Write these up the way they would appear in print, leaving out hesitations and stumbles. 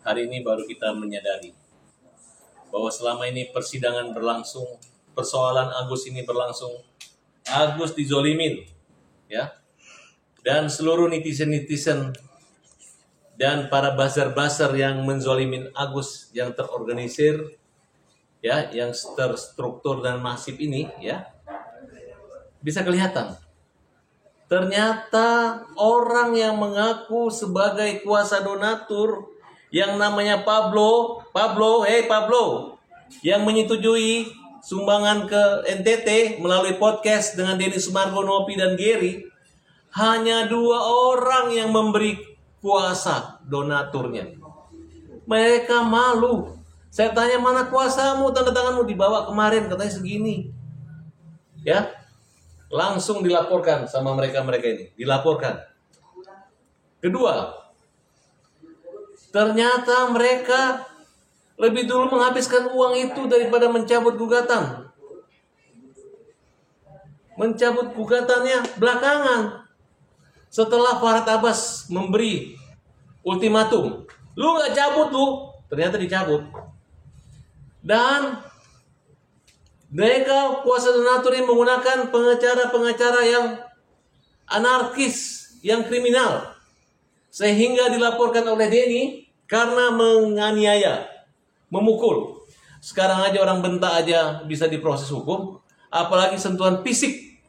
hari ini baru kita menyadari bahwa selama ini persidangan berlangsung, persoalan Agus ini berlangsung, Agus dizolimin, ya, dan seluruh netizen-netizen dan para buzzer-buzzer yang menzolimin Agus yang terorganisir, ya, yang terstruktur dan masif ini, ya, bisa kelihatan. Ternyata orang yang mengaku sebagai kuasa donatur yang namanya Pablo, yang menyetujui sumbangan ke NTT melalui podcast dengan Denny Sumargo, Nopi, dan Gary, hanya 2 orang yang memberi kuasa donaturnya. Mereka malu. Saya tanya, mana kuasamu, tanda tanganmu? Dibawa kemarin, katanya segini. Ya, langsung dilaporkan sama mereka ini. Dilaporkan. Kedua, ternyata mereka lebih dulu menghabiskan uang itu daripada mencabut gugatan. Mencabut gugatannya belakangan. Setelah Farhad Abbas memberi ultimatum, lu gak cabut lu, ternyata dicabut. Dan mereka kuasa donatur ini menggunakan pengacara-pengacara yang anarkis, yang kriminal, sehingga dilaporkan oleh Denny karena menganiaya, memukul. Sekarang aja orang bentak aja bisa diproses hukum, apalagi sentuhan fisik.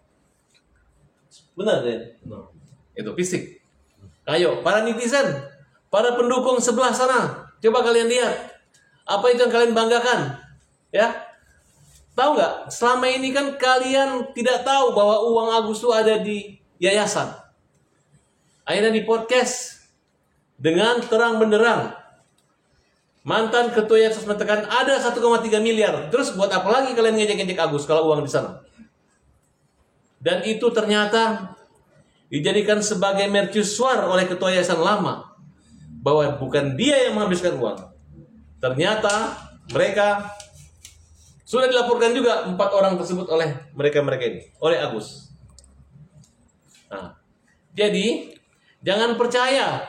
Benar kan? Itu fisik. Ayo, para netizen, para pendukung sebelah sana, coba kalian lihat. Apa itu yang kalian banggakan? Ya, tahu nggak? Selama ini kan kalian tidak tahu bahwa uang Agus itu ada di yayasan. Akhirnya di podcast dengan terang benderang, mantan ketua yayasan mengatakan ada 1,3 miliar. Terus buat apa lagi kalian ngejek-ngejek Agus kalau uang di sana? Dan itu ternyata dijadikan sebagai mercusuar oleh ketua yayasan lama bahwa bukan dia yang menghabiskan uang. Ternyata mereka sudah dilaporkan juga 4 orang tersebut oleh mereka ini, oleh Agus. Nah, jadi jangan percaya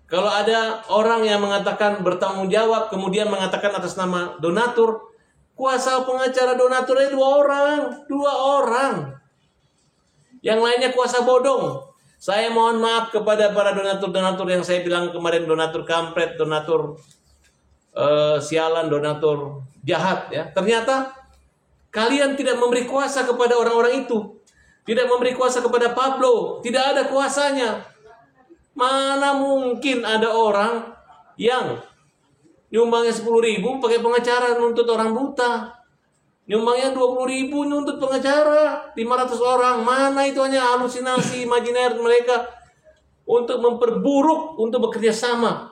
kalau ada orang yang mengatakan bertanggung jawab kemudian mengatakan atas nama donatur. Kuasa pengacara donaturnya 2 orang. Yang lainnya kuasa bodong. Saya mohon maaf kepada para donatur-donatur yang saya bilang kemarin, donatur kampret, donatur sialan, donatur jahat, ya. Ternyata kalian tidak memberi kuasa kepada orang-orang itu. Tidak memberi kuasa kepada Pablo. Tidak ada kuasanya. Mana mungkin ada orang yang nyumbangnya 10.000 pakai pengacara nuntut orang buta. Nyumbangnya 20.000 nuntut pengacara 500 orang. Mana itu hanya halusinasi imajiner mereka untuk memperburuk, untuk bekerja sama.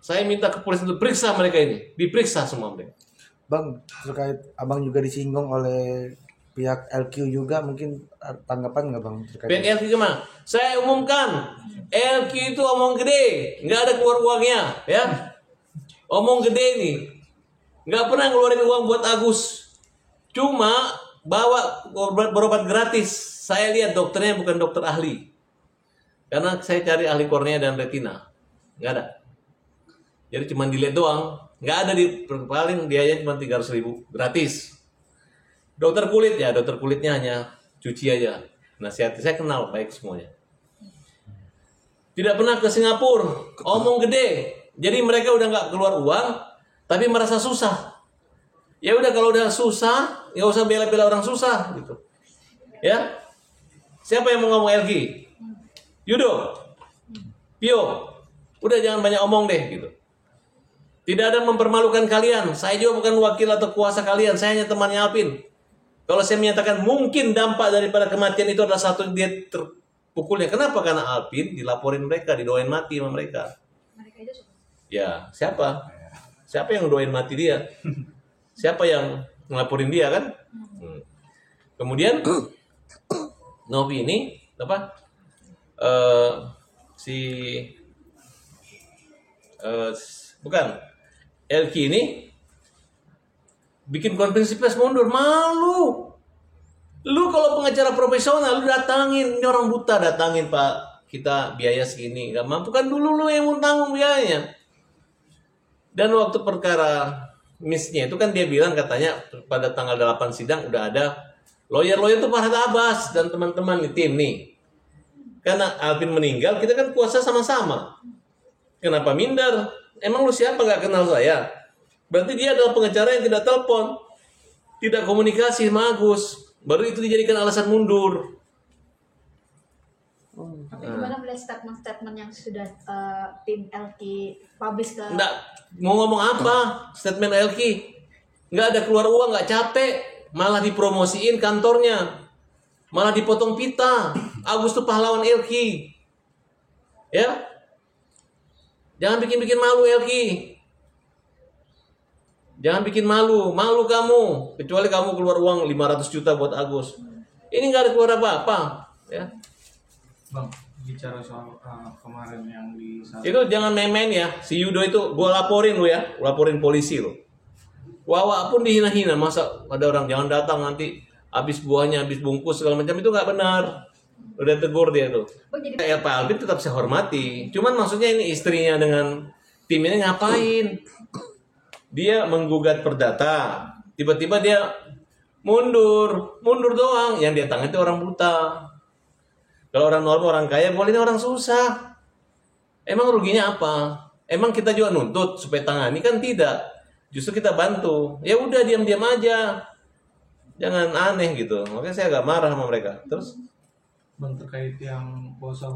Saya minta ke polisi untuk periksa mereka ini. Diperiksa semua mereka. Bang, terkait abang juga disinggung oleh pihak LQ juga, mungkin tanggapan nggak bang? Pihak LQ gimana? Saya umumkan, LQ itu omong gede, nggak ada keluar uangnya, ya. Omong gede nih, nggak pernah ngeluarin uang buat Agus. Cuma bawa berobat gratis. Saya lihat dokternya bukan dokter ahli, karena saya cari ahli kornea dan retina, nggak ada. Jadi cuma dilihat doang, nggak ada di paling biaya cuma 300.000 gratis. Dokter kulit ya, dokter kulitnya hanya cuci aja. Nasihati saya kenal baik semuanya. Tidak pernah ke Singapura, omong gede. Jadi mereka udah nggak keluar uang, tapi merasa susah. Ya udah kalau udah susah, nggak usah bela-bela orang susah gitu. Ya, siapa yang mau ngomong LG? Yudo, Pio, udah jangan banyak omong deh gitu. Tidak ada mempermalukan kalian. Saya juga bukan wakil atau kuasa kalian. Saya hanya temannya Alvin. Kalau saya menyatakan mungkin dampak daripada kematian itu adalah satu dia terpukulnya. Kenapa? Karena Alvin dilaporin mereka, didoain mati sama mereka. Mereka itu siapa? Ya, siapa? Siapa yang doain mati dia? Siapa yang ngelaporin dia kan? Kemudian Novi ini apa? Bukan. LQ ini bikin konferensi pers mundur, malu. Lu kalau pengacara profesional lu datangin, ini orang buta datangin Pak, kita biaya segini, nggak mampu kan dulu lu yang mau tanggung biayanya. Dan waktu perkara misnya itu kan dia bilang katanya pada tanggal 8 sidang udah ada lawyer itu Farhad Abbas dan teman-teman di tim nih. Karena Alvin meninggal, kita kan puasa sama-sama. Kenapa minder? Emang lu siapa nggak kenal saya? Berarti dia adalah pengacara yang tidak telepon, tidak komunikasi sama Agus. Baru itu dijadikan alasan mundur. Tapi gimana melihat statement-statement yang sudah tim LQ publish ke? Nggak, mau ngomong apa? Statement Elki. Nggak ada keluar uang, nggak capek. Malah dipromosiin kantornya. Malah dipotong pita. Agus tuh pahlawan Elki. Ya? Jangan bikin-bikin malu Elki. Jangan bikin malu. Malu kamu. Kecuali kamu keluar uang 500 juta buat Agus. Ini nggak ada keluar apa-apa. Ya. Bang, bicara soal kemarin yang di Itu jangan main-main ya. Si Yudo itu gua laporin lu ya. Laporin polisi lu. Wawa pun dihina-hina. Masa ada orang jangan datang nanti habis buahnya, habis bungkus segala macam, itu nggak benar. Udah tegur dia tuh. Oh, jadi Ya Pak Alvin tetap saya hormati. Cuman maksudnya ini istrinya dengan timnya ngapain? Dia menggugat perdata. Tiba-tiba dia mundur doang. Yang dia tangan itu orang buta. Kalau orang normal, orang kaya, boleh ini orang susah. Emang ruginya apa? Emang kita juga nuntut supaya tangani? Kan tidak. Justru kita bantu. Ya udah diam-diam aja. Jangan aneh gitu. Makanya saya agak marah sama mereka. Terus? Bang, terkait yang kuasa